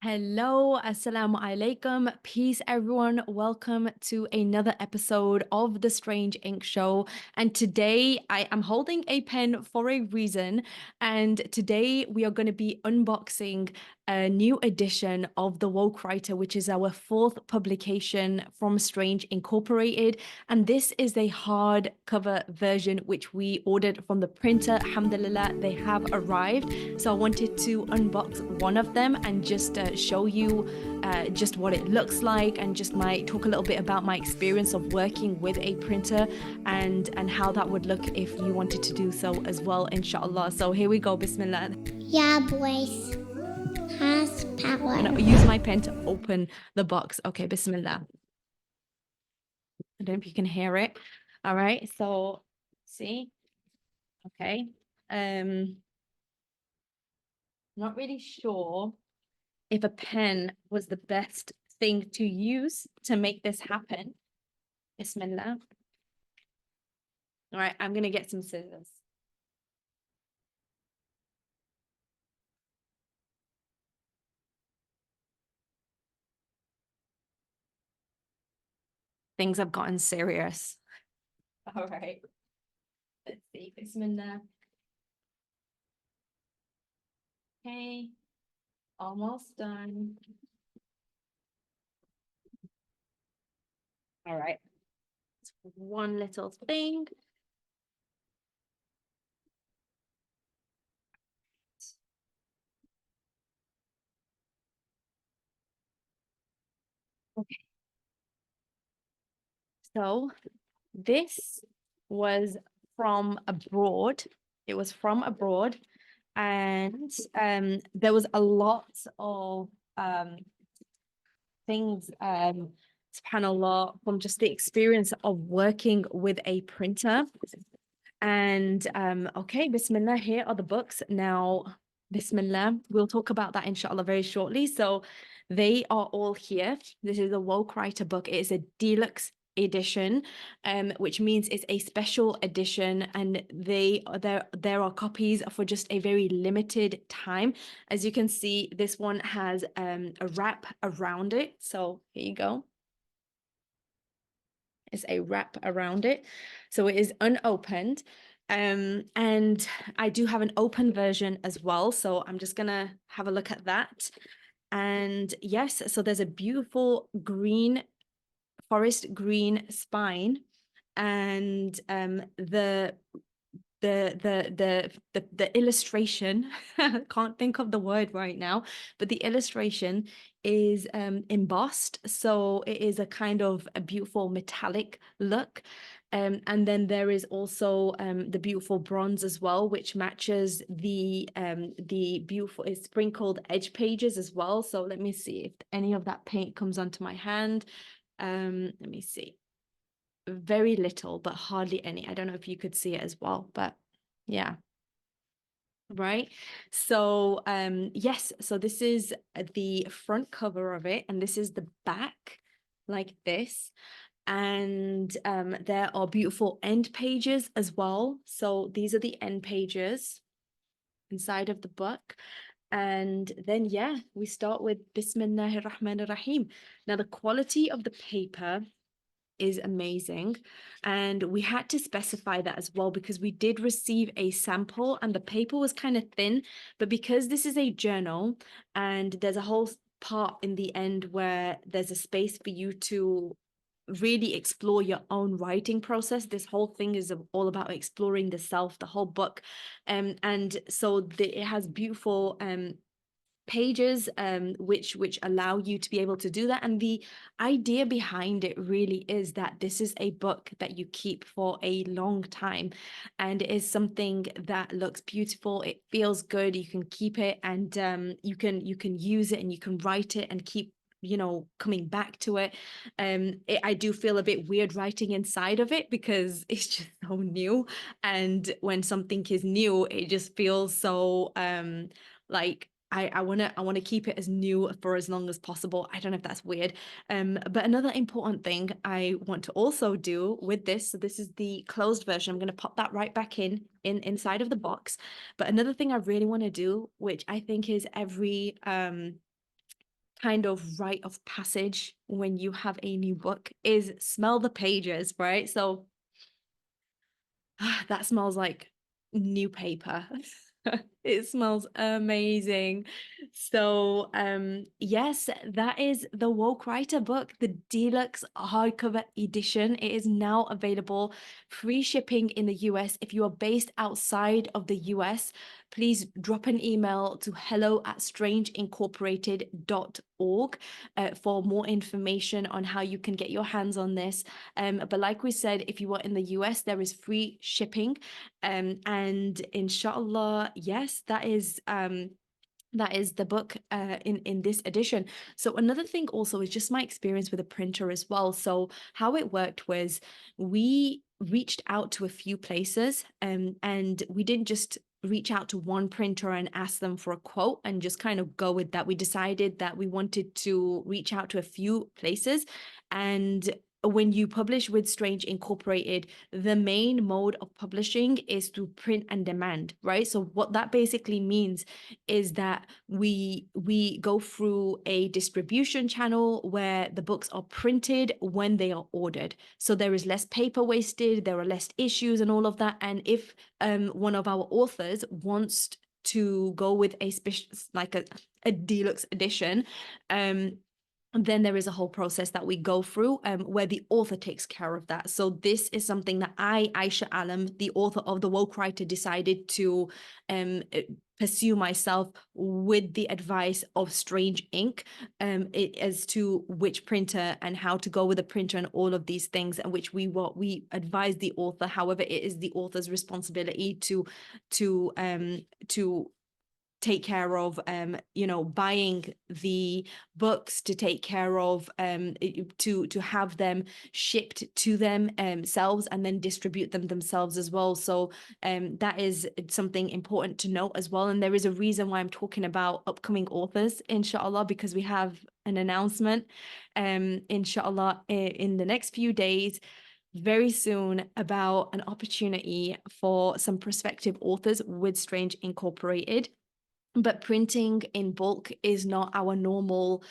Hello, assalamu alaikum. Peace, everyone. Welcome to another episode of the Strange Ink Show. And today I am holding a pen for a reason. And today we are going to be unboxing a new edition of The Woke Writer, which is our fourth publication from Strange Incorporated. And this is a hardcover version, which we ordered from the printer. Alhamdulillah, they have arrived. So I wanted to unbox one of them and just show you just what it looks like and just talk a little bit about my experience of working with a printer and how that would look if you wanted to do so as well, inshallah. So here we go. Bismillah. Yeah, boys. Has power. I'm gonna use my pen to open the box. Okay, Bismillah. I don't know if you can hear it. All right, so see. Okay. Not really sure if a pen was the best thing to use to make this happen. Bismillah. All right, I'm gonna get some scissors. Things have gotten serious. All right. Let's see. Bismillah. Okay. Almost done. All right. It's one little thing. Okay. So this was from abroad. It was from abroad. And there was a lot of things, subhanAllah, from just the experience of working with a printer. And okay, Bismillah, here are the books. Now, Bismillah, we'll talk about that inshallah very shortly. So they are all here. This is a Woke Writer book. It is a deluxe edition, which means it's a special edition, and there are copies for just a very limited time. As you can see, this one has a wrap around it. So here you go. Is a wrap around it. So it is unopened. And I do have an open version as well. So I'm just gonna have a look at that. And yes, so there's a beautiful green, forest green spine. And the illustration, I can't think of the word right now, but the illustration is embossed, so it is a kind of a beautiful metallic look. And then there is also the beautiful bronze as well, which matches the beautiful, it's sprinkled edge pages as well. So let me see if any of that paint comes onto my hand. Let me see. Very little, but hardly any. I don't know if you could see it as well, but yeah. Right. So yes, so this is the front cover of it, and this is the back, like this. And there are beautiful end pages as well. So these are the end pages inside of the book. And then yeah, we start with Bismillahir Rahmanir Rahim. Now the quality of the paper is amazing, and we had to specify that as well because we did receive a sample and the paper was kind of thin, but because this is a journal and there's a whole part in the end where there's a space for you to really explore your own writing process. This whole thing is all about exploring the self, the whole book. And so it has beautiful pages which allow you to be able to do that. And the idea behind it really is that this is a book that you keep for a long time, and it is something that looks beautiful, it feels good, you can keep it, and you can use it and you can write it and keep coming back to it. I do feel a bit weird writing inside of it because it's just so new, and when something is new it just feels so like I want to keep it as new for as long as possible. I don't know if that's weird. But another important thing I want to also do with this, so this is the closed version. I'm going to pop that right back inside of the box. But another thing I really want to do, which I think is every kind of rite of passage when you have a new book is smell the pages, right? So that smells like new paper. It smells amazing. So yes, that is the Woke Writer book, the deluxe hardcover edition. It is now available, free shipping in the US. If you are based outside of the US, please drop an email to hello@strangeincorporated.org for more information on how you can get your hands on this. But like we said, if you are in the US, there is free shipping. And inshallah, yes, that is the book in this edition. So another thing also is just my experience with a printer as well. So how it worked was we reached out to a few places, and we didn't just reach out to one printer and ask them for a quote and just kind of go with that. We decided that we wanted to reach out to a few places. And when you publish with Strange Incorporated, the main mode of publishing is through print and demand, right? So what that basically means is that we go through a distribution channel where the books are printed when they are ordered. So there is less paper wasted, there are less issues and all of that. And if one of our authors wants to go with a special, like a deluxe edition, then there is a whole process that we go through where the author takes care of that. So this is something that Aishah Alam, the author of The Woke Writer, decided to pursue myself with the advice of Strange Ink as to which printer and how to go with the printer and all of these things, and which we advise the author. However, it is the author's responsibility to take care of buying the books, to take care of to have them shipped to themselves and then distribute them themselves as well. So that is something important to note as well. And there is a reason why I'm talking about upcoming authors, inshallah, because we have an announcement inshallah in the next few days, very soon, about an opportunity for some prospective authors with Strange Incorporated. But printing in bulk is not our normal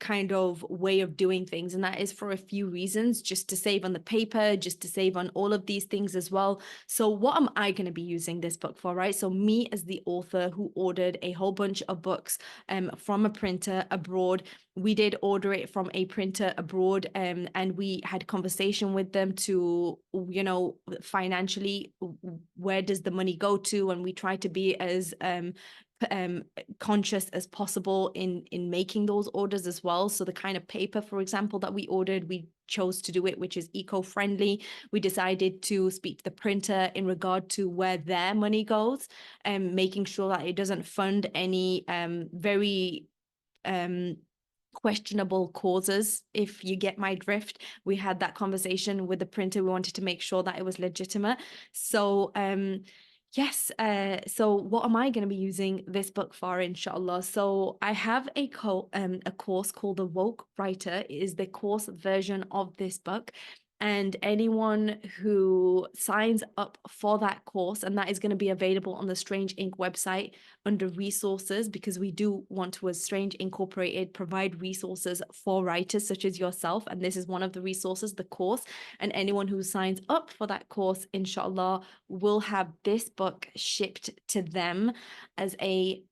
kind of way of doing things, and that is for a few reasons: just to save on the paper, just to save on all of these things as well. So what am I going to be using this book for, right? So me as the author who ordered a whole bunch of books from a printer abroad, we did order it from a printer abroad, and we had conversation with them to, financially, where does the money go to, and we try to be as conscious as possible in making those orders as well. So the kind of paper, for example, that we ordered, we chose to do it which is eco-friendly. We decided to speak to the printer in regard to where their money goes, and making sure that it doesn't fund any very questionable causes, if you get my drift. We had that conversation with the printer. We wanted to make sure that it was legitimate. So yes, so what am I going to be using this book for, inshallah? So I have a course called The Woke Writer. It is the course version of this book. And anyone who signs up for that course, and that is going to be available on the Strange Ink website under resources, because we do want to, as Strange Incorporated, provide resources for writers such as yourself. And this is one of the resources, the course. And anyone who signs up for that course, inshallah, will have this book shipped to them as a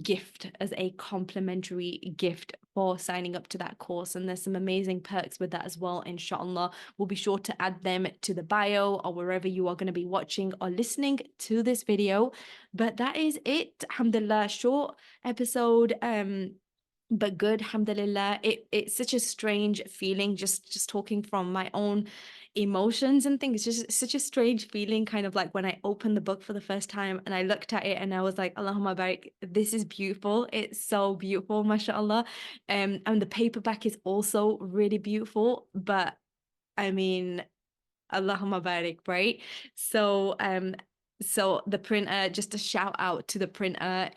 gift, as a complimentary gift for signing up to that course. And there's some amazing perks with that as well, inshallah. We'll be sure to add them to the bio or wherever you are going to be watching or listening to this video. But that is it, alhamdulillah. Short episode, but good, alhamdulillah. It's such a strange feeling, just talking from my own emotions and things. It's just such a strange feeling, kind of like when I opened the book for the first time and I looked at it and I was like, Allahumma barik, this is beautiful. It's so beautiful, mashallah. And the paperback is also really beautiful, but I mean, Allahumma barik, right? So the printer, just a shout out to the printer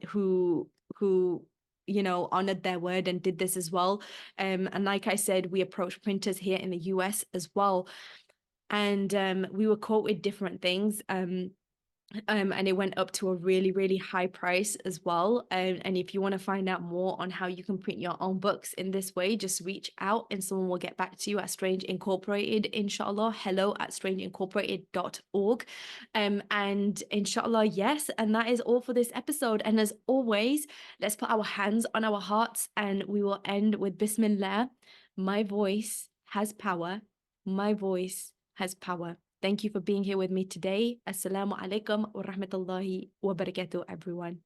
who honored their word and did this as well. And like I said, we approached printers here in the US as well, and we were quoted different things. and it went up to a really, really high price as well. And if you want to find out more on how you can print your own books in this way, just reach out and someone will get back to you at Strange Incorporated, inshallah. hello@strangeincorporated.org. And inshallah, yes. And that is all for this episode. And as always, let's put our hands on our hearts and we will end with Bismillah. My voice has power. My voice has power. Thank you for being here with me today. Assalamu alaikum wa rahmatullahi wa barakatuh, everyone.